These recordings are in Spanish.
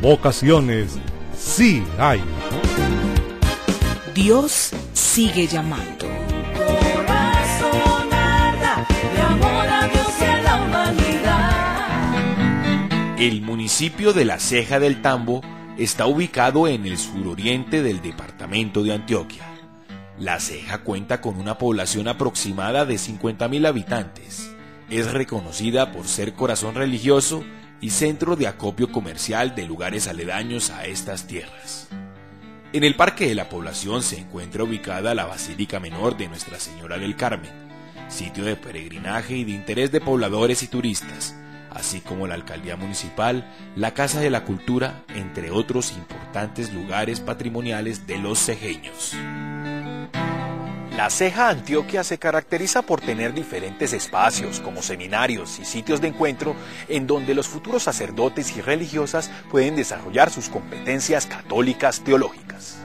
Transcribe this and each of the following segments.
vocaciones sí hay. Dios sigue llamando. Corazón arda de amor a Dios y a la humanidad. El municipio de La Ceja del Tambo está ubicado en el suroriente del departamento de Antioquia. La Ceja cuenta con una población aproximada de 50.000 habitantes. Es reconocida por ser corazón religioso y centro de acopio comercial de lugares aledaños a estas tierras. En el parque de la población se encuentra ubicada la Basílica Menor de Nuestra Señora del Carmen, sitio de peregrinaje y de interés de pobladores y turistas, así como la Alcaldía Municipal, la Casa de la Cultura, entre otros importantes lugares patrimoniales de los cejeños. La Ceja Antioquia se caracteriza por tener diferentes espacios como seminarios y sitios de encuentro en donde los futuros sacerdotes y religiosas pueden desarrollar sus competencias católicas teológicas.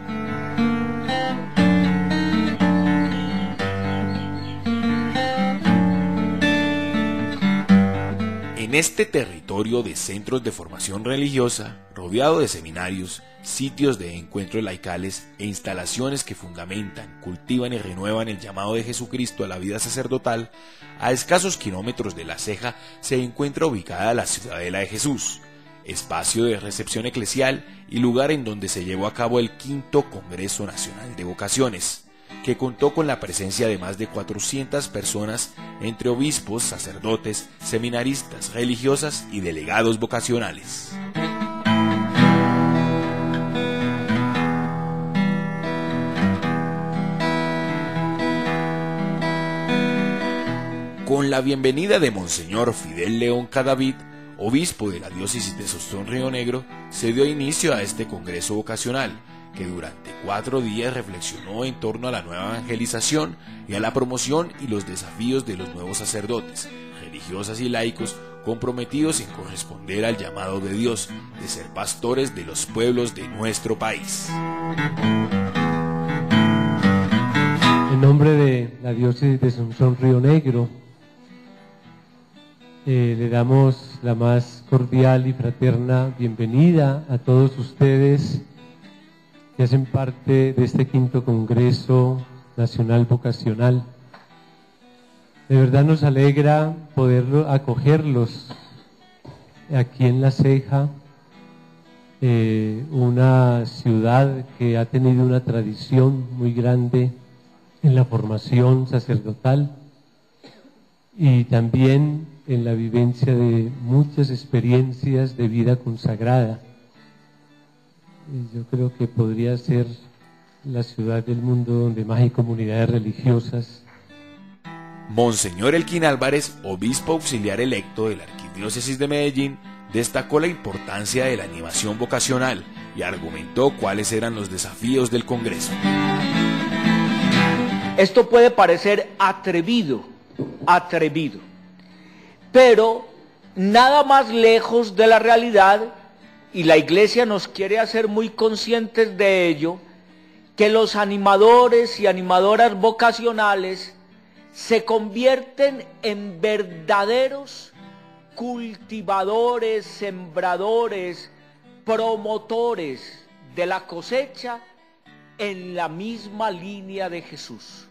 En este territorio de centros de formación religiosa, rodeado de seminarios, sitios de encuentros laicales e instalaciones que fundamentan, cultivan y renuevan el llamado de Jesucristo a la vida sacerdotal, a escasos kilómetros de La Ceja se encuentra ubicada la Ciudadela de Jesús, espacio de recepción eclesial y lugar en donde se llevó a cabo el V Congreso Nacional de Vocaciones, que contó con la presencia de más de 400 personas entre obispos, sacerdotes, seminaristas, religiosas y delegados vocacionales. Con la bienvenida de Monseñor Fidel León Cadavid, obispo de la diócesis de Sostón Río Negro, se dio inicio a este congreso vocacional, que durante 4 días reflexionó en torno a la nueva evangelización y a la promoción y los desafíos de los nuevos sacerdotes, religiosas y laicos comprometidos en corresponder al llamado de Dios de ser pastores de los pueblos de nuestro país. En nombre de la diócesis de Sostón Río Negro, le damos la más cordial y fraterna bienvenida a todos ustedes que hacen parte de este V Congreso Nacional Vocacional. De verdad nos alegra poder acogerlos aquí en La Ceja, una ciudad que ha tenido una tradición muy grande en la formación sacerdotal y también en la vivencia de muchas experiencias de vida consagrada. Yo creo que podría ser la ciudad del mundo donde más hay comunidades religiosas. Monseñor Elkin Álvarez, obispo auxiliar electo de la Arquidiócesis de Medellín, destacó la importancia de la animación vocacional y argumentó cuáles eran los desafíos del Congreso. Esto puede parecer atrevido, pero nada más lejos de la realidad, y la Iglesia nos quiere hacer muy conscientes de ello, que los animadores y animadoras vocacionales se convierten en verdaderos cultivadores, sembradores, promotores de la cosecha en la misma línea de Jesús.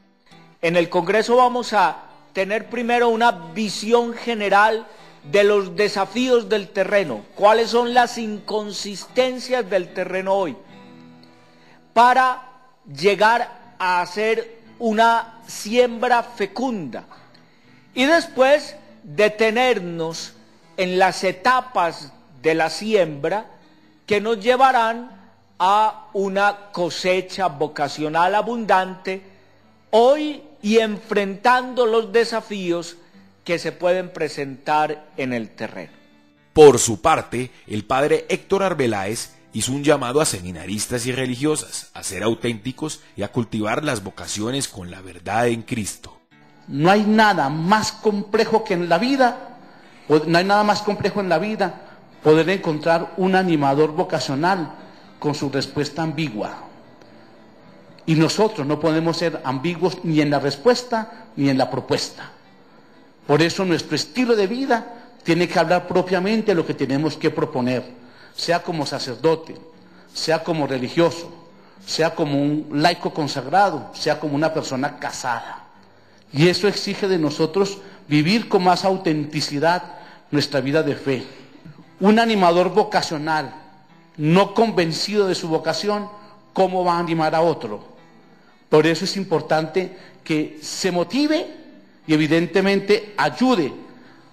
En el Congreso vamos a tener primero una visión general de los desafíos del terreno, cuáles son las inconsistencias del terreno hoy, para llegar a hacer una siembra fecunda y después detenernos en las etapas de la siembra que nos llevarán a una cosecha vocacional abundante hoy y enfrentando los desafíos que se pueden presentar en el terreno. Por su parte, el padre Héctor Arbeláez hizo un llamado a seminaristas y religiosas a ser auténticos y a cultivar las vocaciones con la verdad en Cristo. No hay nada más complejo que en la vida, poder encontrar un animador vocacional con su respuesta ambigua. Y nosotros no podemos ser ambiguos ni en la respuesta ni en la propuesta. Por eso nuestro estilo de vida tiene que hablar propiamente de lo que tenemos que proponer. sea como sacerdote, sea como religioso, sea como un laico consagrado, sea como una persona casada. Y eso exige de nosotros vivir con más autenticidad nuestra vida de fe. Un animador vocacional, no convencido de su vocación, ¿cómo va a animar a otro? Por eso es importante que se motive y evidentemente ayude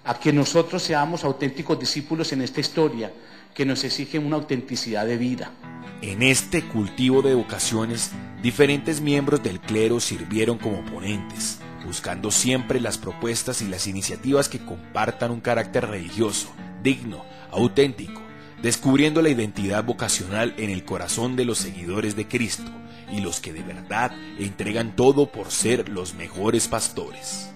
a que nosotros seamos auténticos discípulos en esta historia que nos exige una autenticidad de vida. En este cultivo de vocaciones, diferentes miembros del clero sirvieron como ponentes, buscando siempre las propuestas y las iniciativas que compartan un carácter religioso, digno, auténtico, descubriendo la identidad vocacional en el corazón de los seguidores de Cristo y los que de verdad entregan todo por ser los mejores pastores.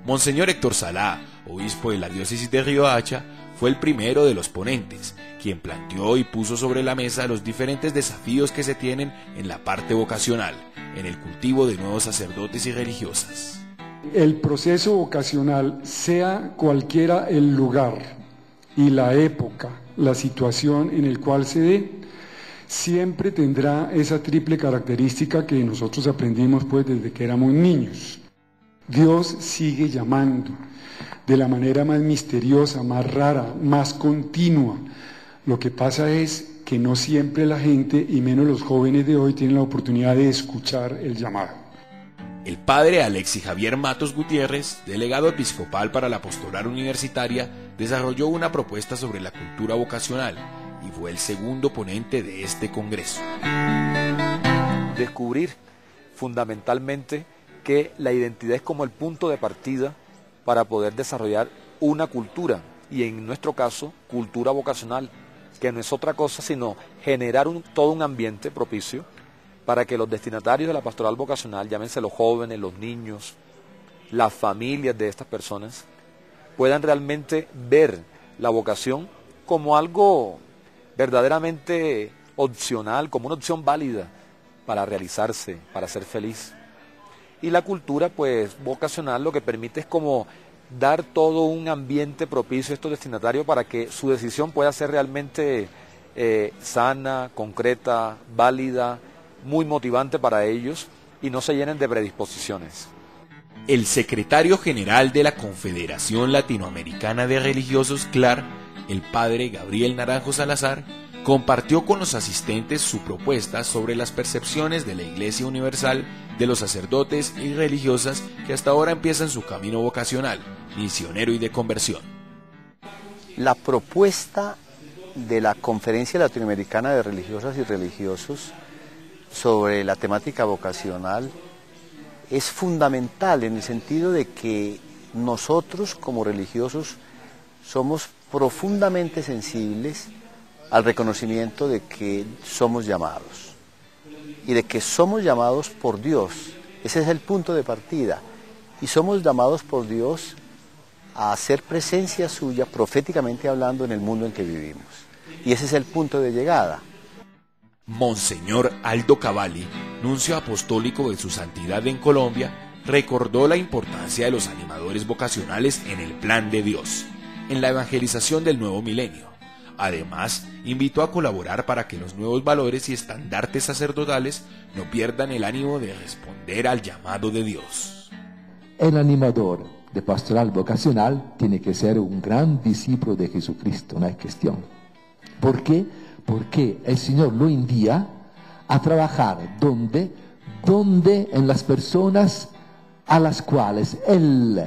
Monseñor Héctor Salá, obispo de la diócesis de Riohacha, fue el primero de los ponentes, quien planteó y puso sobre la mesa los diferentes desafíos que se tienen en la parte vocacional, en el cultivo de nuevos sacerdotes y religiosas. El proceso vocacional, sea cualquiera el lugar y la época, la situación en el cual se dé, siempre tendrá esa triple característica que nosotros aprendimos pues desde que éramos niños. Dios sigue llamando de la manera más misteriosa, más rara, más continua. Lo que pasa es que no siempre la gente, y menos los jóvenes de hoy, tienen la oportunidad de escuchar el llamado. El padre Alexis Javier Matos Gutiérrez, delegado episcopal para la pastoral universitaria, desarrolló una propuesta sobre la cultura vocacional y fue el segundo ponente de este congreso. Descubrir fundamentalmente que la identidad es como el punto de partida para poder desarrollar una cultura, y en nuestro caso, cultura vocacional, que no es otra cosa sino generar todo un ambiente propicio para que los destinatarios de la pastoral vocacional, llámense los jóvenes, los niños, las familias de estas personas, puedan realmente ver la vocación como algo verdaderamente opcional, como una opción válida para realizarse, para ser feliz. Y la cultura pues vocacional lo que permite es como dar todo un ambiente propicio a estos destinatarios para que su decisión pueda ser realmente sana, concreta, válida, muy motivante para ellos y no se llenen de predisposiciones. El secretario general de la Confederación Latinoamericana de Religiosos, CLAR, el padre Gabriel Naranjo Salazar, compartió con los asistentes su propuesta sobre las percepciones de la Iglesia Universal de los sacerdotes y religiosas que hasta ahora empiezan su camino vocacional, misionero y de conversión. La propuesta de la Conferencia Latinoamericana de Religiosas y Religiosos sobre la temática vocacional es fundamental en el sentido de que nosotros como religiosos somos profundamente sensibles al reconocimiento de que somos llamados y de que somos llamados por Dios. Ese es el punto de partida y somos llamados por Dios a hacer presencia suya proféticamente hablando en el mundo en que vivimos y ese es el punto de llegada. Monseñor Aldo Cavalli, nuncio apostólico de su santidad en Colombia, recordó la importancia de los animadores vocacionales en el plan de Dios, en la evangelización del nuevo milenio. Además, invitó a colaborar para que los nuevos valores y estandartes sacerdotales no pierdan el ánimo de responder al llamado de Dios. El animador de pastoral vocacional tiene que ser un gran discípulo de Jesucristo, no hay cuestión. ¿Por qué? Porque el Señor lo envía a trabajar donde en las personas a las cuales Él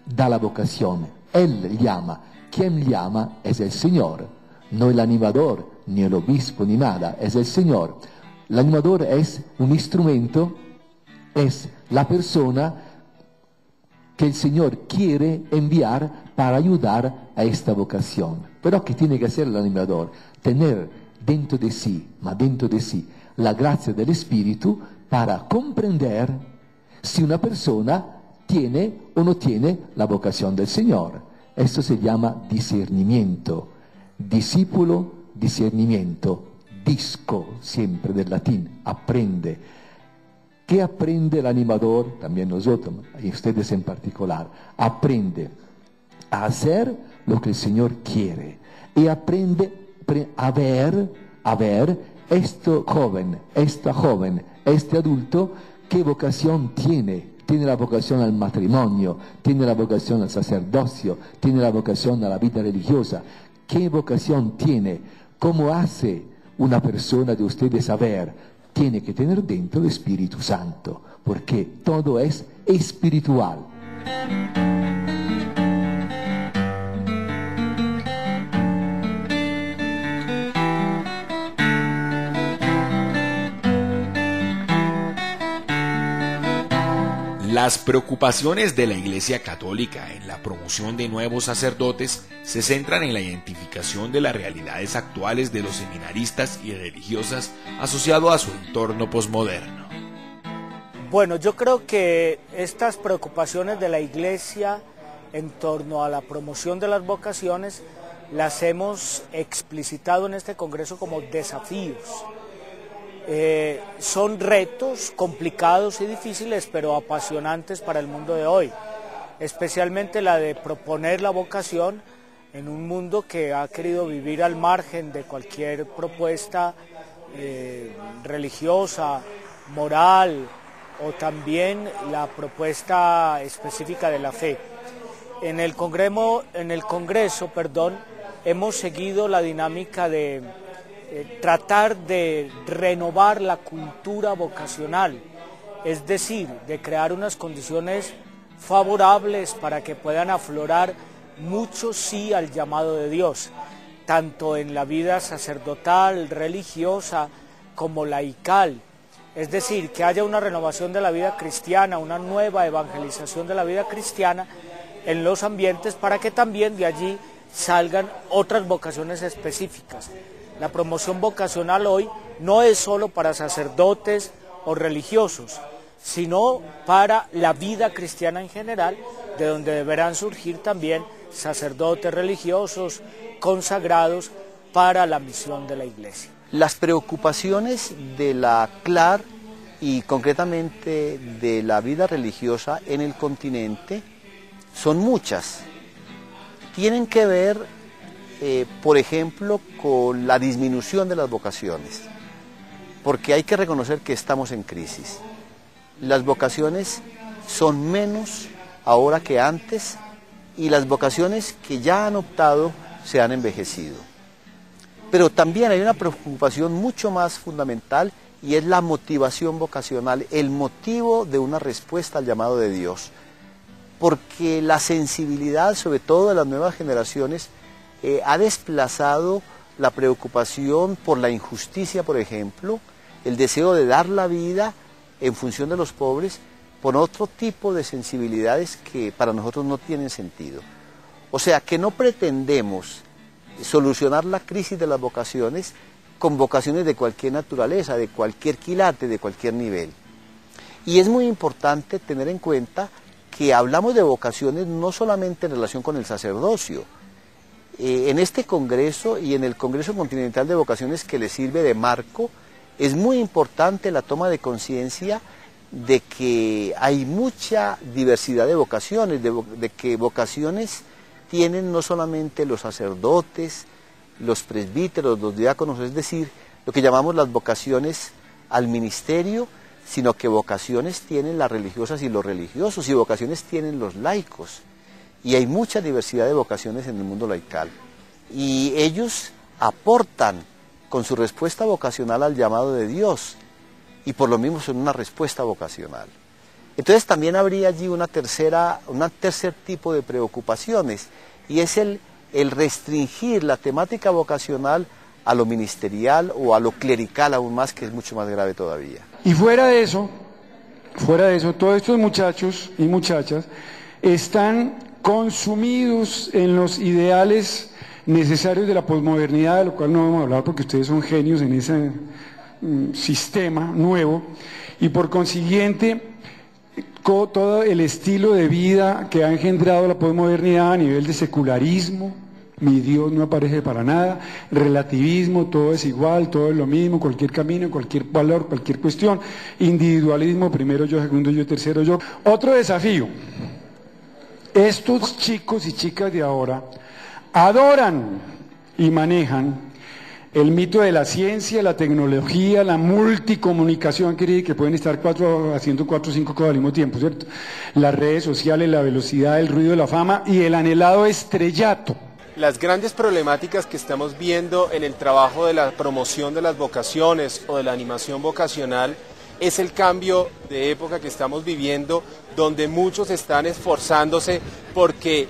da la vocación, Él llama. Quien llama es el Señor, no el animador, ni el obispo, ni nada, es el Señor. El animador es un instrumento, es la persona que el Señor quiere enviar para ayudar a esta vocación. Pero ¿qué tiene que hacer el animador? Tener dentro de sí la gracia del Espíritu para comprender si una persona tiene o no tiene la vocación del Señor. Esto se llama discernimiento. Discípulo, discernimiento. Disco, siempre del latín, aprende. ¿Qué aprende el animador? También nosotros, y ustedes en particular. Aprende a hacer lo que el Señor quiere. Y aprende a ver, este joven, este adulto, qué vocación tiene. Tiene la vocación al matrimonio, tiene la vocación al sacerdocio, tiene la vocación a la vida religiosa. ¿Qué vocación tiene? ¿Cómo hace una persona de ustedes saber? Tiene que tener dentro el Espíritu Santo, porque todo es espiritual. Las preocupaciones de la Iglesia Católica en la promoción de nuevos sacerdotes se centran en la identificación de las realidades actuales de los seminaristas y religiosas asociado a su entorno posmoderno. Bueno, yo creo que estas preocupaciones de la Iglesia en torno a la promoción de las vocaciones las hemos explicitado en este congreso como desafíos. Son retos complicados y difíciles, pero apasionantes para el mundo de hoy, especialmente la de proponer la vocación en un mundo que ha querido vivir al margen de cualquier propuesta religiosa, moral o también la propuesta específica de la fe. En el Congreso, hemos seguido la dinámica de tratar de renovar la cultura vocacional, es decir, de crear unas condiciones favorables para que puedan aflorar mucho sí al llamado de Dios, tanto en la vida sacerdotal, religiosa, como laical. Es decir, que haya una renovación de la vida cristiana, una nueva evangelización de la vida cristiana en los ambientes para que también de allí salgan otras vocaciones específicas. La promoción vocacional hoy no es solo para sacerdotes o religiosos, sino para la vida cristiana en general, de donde deberán surgir también sacerdotes religiosos consagrados para la misión de la Iglesia. Las preocupaciones de la CLAR y concretamente de la vida religiosa en el continente son muchas. Tienen que ver por ejemplo, con la disminución de las vocaciones, porque hay que reconocer que estamos en crisis. Las vocaciones son menos ahora que antes y las vocaciones que ya han optado se han envejecido. Pero también hay una preocupación mucho más fundamental y es la motivación vocacional, el motivo de una respuesta al llamado de Dios, porque la sensibilidad, sobre todo de las nuevas generaciones, ha desplazado la preocupación por la injusticia, por ejemplo, el deseo de dar la vida en función de los pobres, por otro tipo de sensibilidades que para nosotros no tienen sentido. O sea, que no pretendemos solucionar la crisis de las vocaciones con vocaciones de cualquier naturaleza, de cualquier quilate, de cualquier nivel. Y es muy importante tener en cuenta que hablamos de vocaciones no solamente en relación con el sacerdocio. En este congreso y en el Congreso Continental de Vocaciones que le sirve de marco, es muy importante la toma de conciencia de que hay mucha diversidad de vocaciones, de que vocaciones tienen no solamente los sacerdotes, los presbíteros, los diáconos, es decir, lo que llamamos las vocaciones al ministerio, sino que vocaciones tienen las religiosas y los religiosos, y vocaciones tienen los laicos. Y hay mucha diversidad de vocaciones en el mundo laical. Y ellos aportan con su respuesta vocacional al llamado de Dios, y por lo mismo son una respuesta vocacional. Entonces también habría allí un tercer tipo de preocupaciones, y es el restringir la temática vocacional a lo ministerial o a lo clerical aún más, que es mucho más grave todavía. Y fuera de eso, todos estos muchachos y muchachas están consumidos en los ideales necesarios de la posmodernidad, de lo cual no vamos a hablar porque ustedes son genios en ese sistema nuevo, y por consiguiente todo el estilo de vida que ha engendrado la posmodernidad a nivel de secularismo, mi Dios no aparece para nada, relativismo, todo es igual, todo es lo mismo, cualquier camino, cualquier valor, cualquier cuestión, individualismo, primero yo, segundo yo, tercero yo. Otro desafío, estos chicos y chicas de ahora adoran y manejan El mito de la ciencia, la tecnología, la multicomunicación, que pueden estar haciendo 4 o 5 cosas al mismo tiempo, ¿cierto? Las redes sociales, la velocidad, el ruido de la fama y el anhelado estrellato. Las grandes problemáticas que estamos viendo en el trabajo de la promoción de las vocaciones o de la animación vocacional es el cambio de época que estamos viviendo, donde muchos están esforzándose porque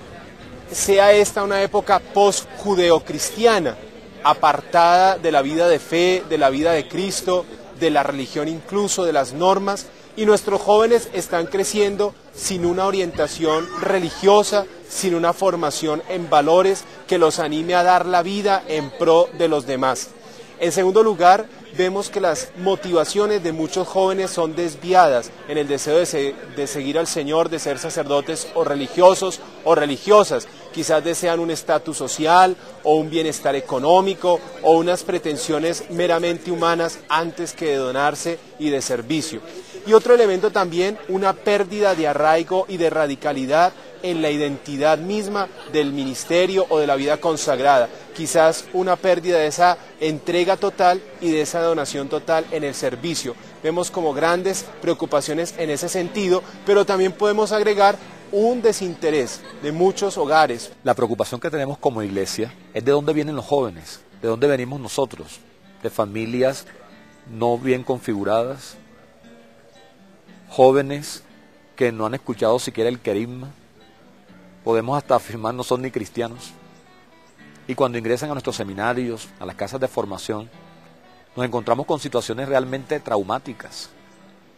sea esta una época post-judeocristiana, apartada de la vida de fe, de la vida de Cristo, de la religión incluso, de las normas, y nuestros jóvenes están creciendo sin una orientación religiosa, sin una formación en valores que los anime a dar la vida en pro de los demás. En segundo lugar, vemos que las motivaciones de muchos jóvenes son desviadas en el deseo de seguir al Señor, de ser sacerdotes o religiosos o religiosas. Quizás desean un estatus social o un bienestar económico o unas pretensiones meramente humanas antes que de donarse y de servicio. Y otro elemento también, una pérdida de arraigo y de radicalidad en la identidad misma del ministerio o de la vida consagrada. Quizás una pérdida de esa entrega total y de esa donación total en el servicio. Vemos como grandes preocupaciones en ese sentido, pero también podemos agregar un desinterés de muchos hogares. La preocupación que tenemos como iglesia es de dónde vienen los jóvenes, de dónde venimos nosotros, de familias no bien configuradas, jóvenes que no han escuchado siquiera el querigma, podemos hasta afirmar no son ni cristianos. Y cuando ingresan a nuestros seminarios, a las casas de formación, nos encontramos con situaciones realmente traumáticas,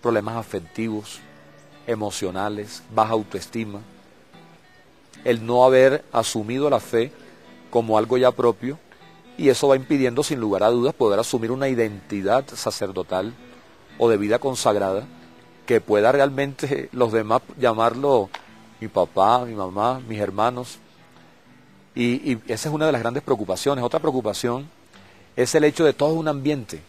problemas afectivos, emocionales, baja autoestima, el no haber asumido la fe como algo ya propio, y eso va impidiendo sin lugar a dudas poder asumir una identidad sacerdotal o de vida consagrada que pueda realmente los demás llamarlo mi papá, mi mamá, mis hermanos. Y esa es una de las grandes preocupaciones. Otra preocupación es el hecho de todo un ambiente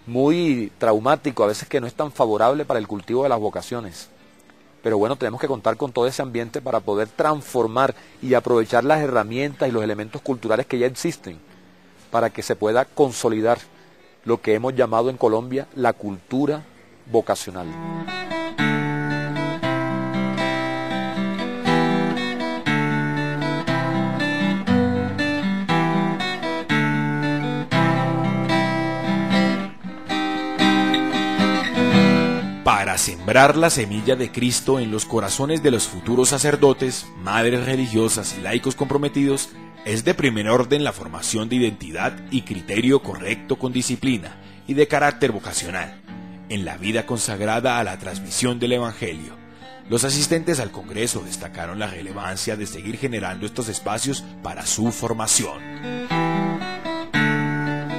muy traumático, a veces que no es tan favorable para el cultivo de las vocaciones. Pero bueno, tenemos que contar con todo ese ambiente para poder transformar y aprovechar las herramientas y los elementos culturales que ya existen para que se pueda consolidar lo que hemos llamado en Colombia la cultura vocacional. Para sembrar la semilla de Cristo en los corazones de los futuros sacerdotes, madres religiosas y laicos comprometidos, es de primer orden la formación de identidad y criterio correcto con disciplina y de carácter vocacional, en la vida consagrada a la transmisión del Evangelio. Los asistentes al Congreso destacaron la relevancia de seguir generando estos espacios para su formación.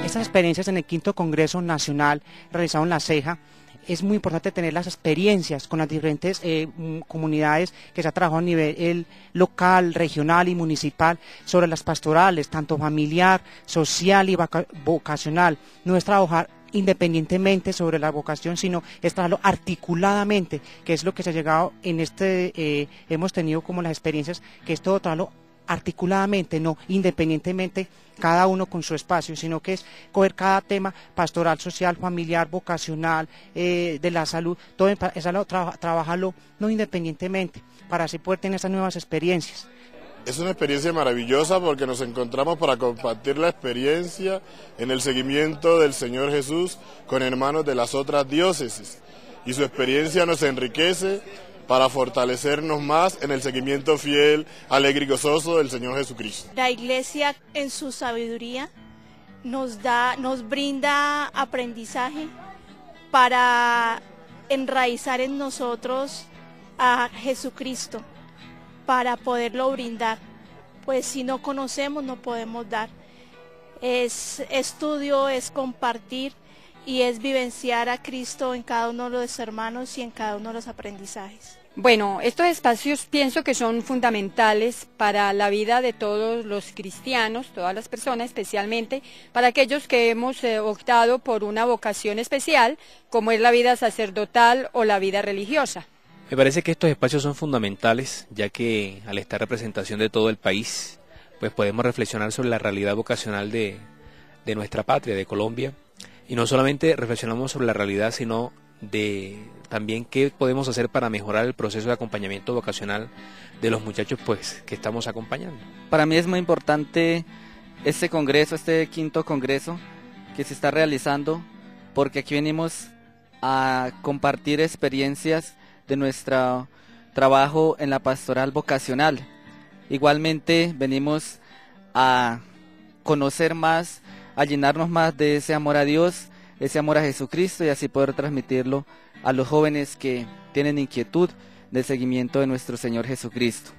Estas experiencias en el quinto Congreso Nacional realizado en La Ceja, es muy importante tener las experiencias con las diferentes comunidades que se ha trabajado a nivel local, regional y municipal sobre las pastorales, tanto familiar, social y vocacional. No es trabajar independientemente sobre la vocación, sino es trabajarlo articuladamente, que es lo que se ha llegado en hemos tenido como las experiencias, que es todo trabajarlo articuladamente, no independientemente, cada uno con su espacio, sino que es coger cada tema pastoral, social, familiar, vocacional, de la salud, todo trabajarlo no independientemente, para así poder tener estas nuevas experiencias. Es una experiencia maravillosa porque nos encontramos para compartir la experiencia en el seguimiento del Señor Jesús con hermanos de las otras diócesis, y su experiencia nos enriquece para fortalecernos más en el seguimiento fiel, alegre y gozoso del Señor Jesucristo. La Iglesia en su sabiduría nos brinda aprendizaje para enraizar en nosotros a Jesucristo, para poderlo brindar, pues si no conocemos no podemos dar. Es estudio, es compartir y es vivenciar a Cristo en cada uno de los hermanos y en cada uno de los aprendizajes. Bueno, estos espacios pienso que son fundamentales para la vida de todos los cristianos, todas las personas, especialmente para aquellos que hemos optado por una vocación especial, como es la vida sacerdotal o la vida religiosa. Me parece que estos espacios son fundamentales, ya que al estar representación de todo el país, pues podemos reflexionar sobre la realidad vocacional de de nuestra patria, de Colombia, y no solamente reflexionamos sobre la realidad, sino de también qué podemos hacer para mejorar el proceso de acompañamiento vocacional de los muchachos pues que estamos acompañando. Para mí es muy importante este congreso, este quinto congreso que se está realizando, porque aquí venimos a compartir experiencias de nuestro trabajo en la pastoral vocacional. Igualmente venimos a conocer más, a llenarnos más de ese amor a Dios, ese amor a Jesucristo, y así poder transmitirlo a los jóvenes que tienen inquietud del seguimiento de nuestro Señor Jesucristo.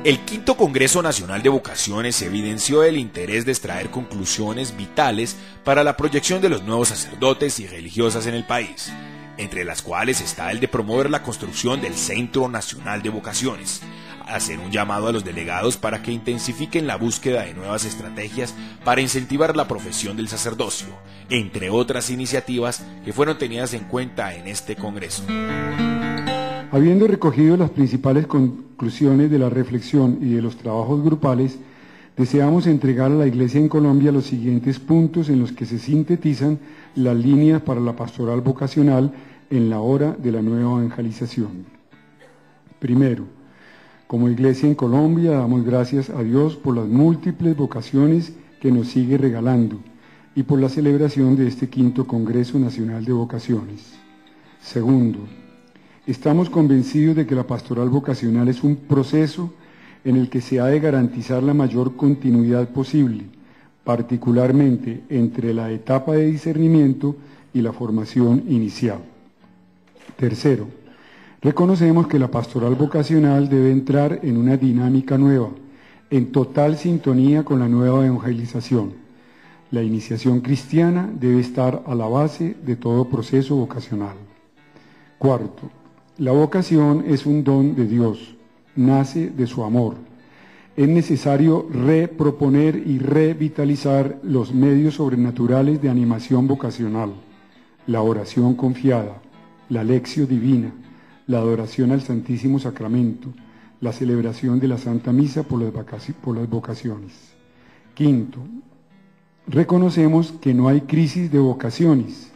El quinto Congreso Nacional de Vocaciones evidenció el interés de extraer conclusiones vitales para la proyección de los nuevos sacerdotes y religiosas en el país, entre las cuales está el de promover la construcción del Centro Nacional de Vocaciones, hacer un llamado a los delegados para que intensifiquen la búsqueda de nuevas estrategias para incentivar la profesión del sacerdocio, entre otras iniciativas que fueron tenidas en cuenta en este Congreso. Habiendo recogido las principales conclusiones de la reflexión y de los trabajos grupales, deseamos entregar a la Iglesia en Colombia los siguientes puntos en los que se sintetizan las líneas para la pastoral vocacional en la hora de la nueva evangelización. Primero, como Iglesia en Colombia damos gracias a Dios por las múltiples vocaciones que nos sigue regalando y por la celebración de este quinto Congreso Nacional de Vocaciones. Segundo, estamos convencidos de que la pastoral vocacional es un proceso en el que se ha de garantizar la mayor continuidad posible, particularmente entre la etapa de discernimiento y la formación inicial. Tercero, reconocemos que la pastoral vocacional debe entrar en una dinámica nueva, en total sintonía con la nueva evangelización. La iniciación cristiana debe estar a la base de todo proceso vocacional. Cuarto, la vocación es un don de Dios, nace de su amor. Es necesario reproponer y revitalizar los medios sobrenaturales de animación vocacional, la oración confiada, la lección divina, la adoración al Santísimo Sacramento, la celebración de la Santa Misa por las vocaciones. Quinto, reconocemos que no hay crisis de vocaciones,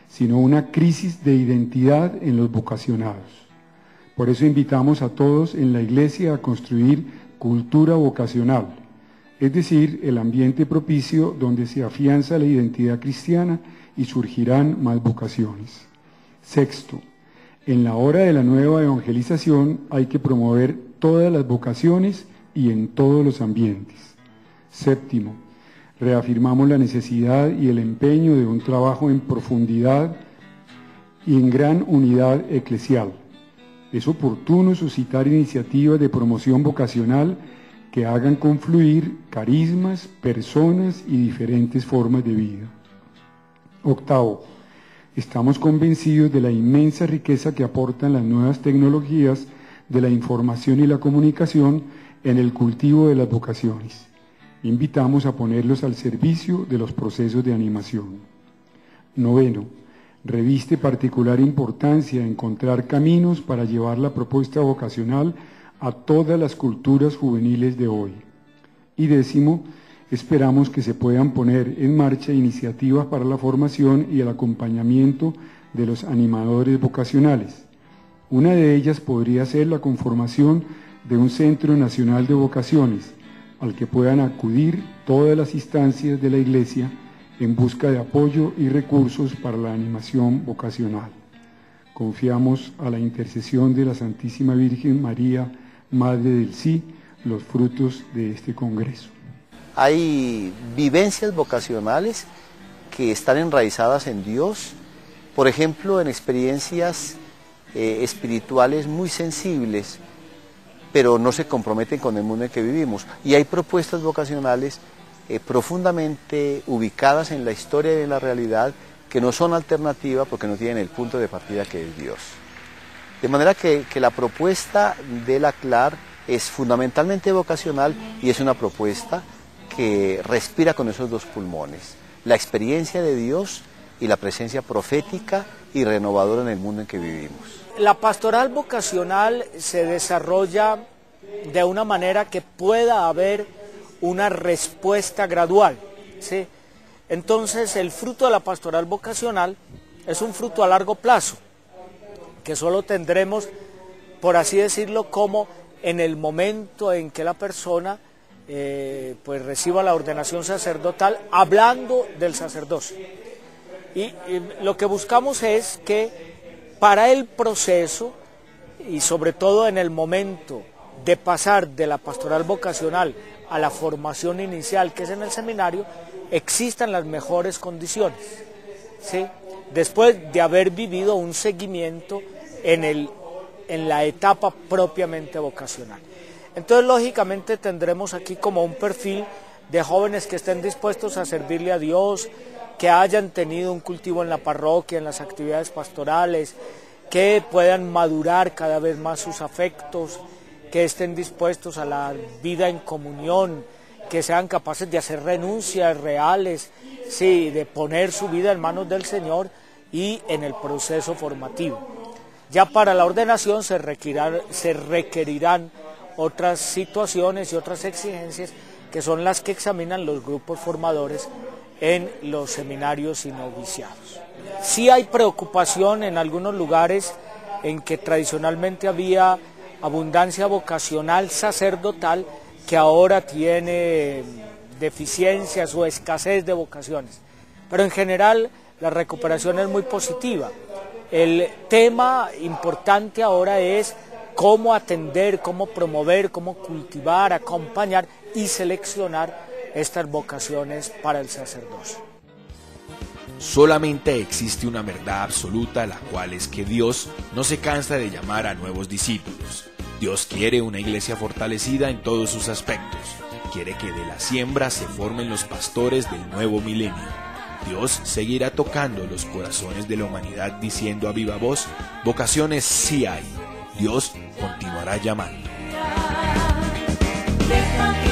sino una crisis de identidad en los vocacionados. Por eso invitamos a todos en la Iglesia a construir cultura vocacional, es decir, el ambiente propicio donde se afianza la identidad cristiana y surgirán más vocaciones. Sexto, en la hora de la nueva evangelización hay que promover todas las vocaciones y en todos los ambientes. Séptimo, reafirmamos la necesidad y el empeño de un trabajo en profundidad y en gran unidad eclesial. Es oportuno suscitar iniciativas de promoción vocacional que hagan confluir carismas, personas y diferentes formas de vida. Octavo, estamos convencidos de la inmensa riqueza que aportan las nuevas tecnologías de la información y la comunicación en el cultivo de las vocaciones. Invitamos a ponerlos al servicio de los procesos de animación. Noveno, reviste particular importancia encontrar caminos para llevar la propuesta vocacional a todas las culturas juveniles de hoy. Y décimo, esperamos que se puedan poner en marcha iniciativas para la formación y el acompañamiento de los animadores vocacionales. Una de ellas podría ser la conformación de un Centro Nacional de Vocaciones, al que puedan acudir todas las instancias de la Iglesia en busca de apoyo y recursos para la animación vocacional. Confiamos a la intercesión de la Santísima Virgen María, Madre del Sí, los frutos de este Congreso. Hay vivencias vocacionales que están enraizadas en Dios, por ejemplo, en experiencias espirituales muy sensibles, pero no se comprometen con el mundo en que vivimos. Y hay propuestas vocacionales profundamente ubicadas en la historia y en la realidad que no son alternativas porque no tienen el punto de partida que es Dios. De manera que la propuesta de la CLAR es fundamentalmente vocacional y es una propuesta que respira con esos dos pulmones, la experiencia de Dios y la presencia profética y renovadora en el mundo en que vivimos. La pastoral vocacional se desarrolla de una manera que pueda haber una respuesta gradual, ¿sí? Entonces el fruto de la pastoral vocacional es un fruto a largo plazo, que solo tendremos, por así decirlo, como en el momento en que la persona pues reciba la ordenación sacerdotal, hablando del sacerdocio. Y lo que buscamos es que para el proceso, y sobre todo en el momento de pasar de la pastoral vocacional a la formación inicial, que es en el seminario, existan las mejores condiciones, ¿sí? Después de haber vivido un seguimiento en la etapa propiamente vocacional. Entonces, lógicamente, tendremos aquí como un perfil de jóvenes que estén dispuestos a servirle a Dios, que hayan tenido un cultivo en la parroquia, en las actividades pastorales, que puedan madurar cada vez más sus afectos, que estén dispuestos a la vida en comunión, que sean capaces de hacer renuncias reales, sí, de poner su vida en manos del Señor y en el proceso formativo. Ya para la ordenación se requerirán otras situaciones y otras exigencias que son las que examinan los grupos formadores en los seminarios y noviciados. Sí hay preocupación en algunos lugares en que tradicionalmente había abundancia vocacional sacerdotal, que ahora tiene deficiencias o escasez de vocaciones. Pero en general la recuperación es muy positiva. El tema importante ahora es cómo atender, cómo promover, cómo cultivar, acompañar y seleccionar estas vocaciones para el sacerdocio. Solamente existe una verdad absoluta, la cual es que Dios no se cansa de llamar a nuevos discípulos. Dios quiere una iglesia fortalecida en todos sus aspectos. Quiere que de la siembra se formen los pastores del nuevo milenio. Dios seguirá tocando los corazones de la humanidad diciendo a viva voz: vocaciones sí hay. Dios continuará llamando. Deja que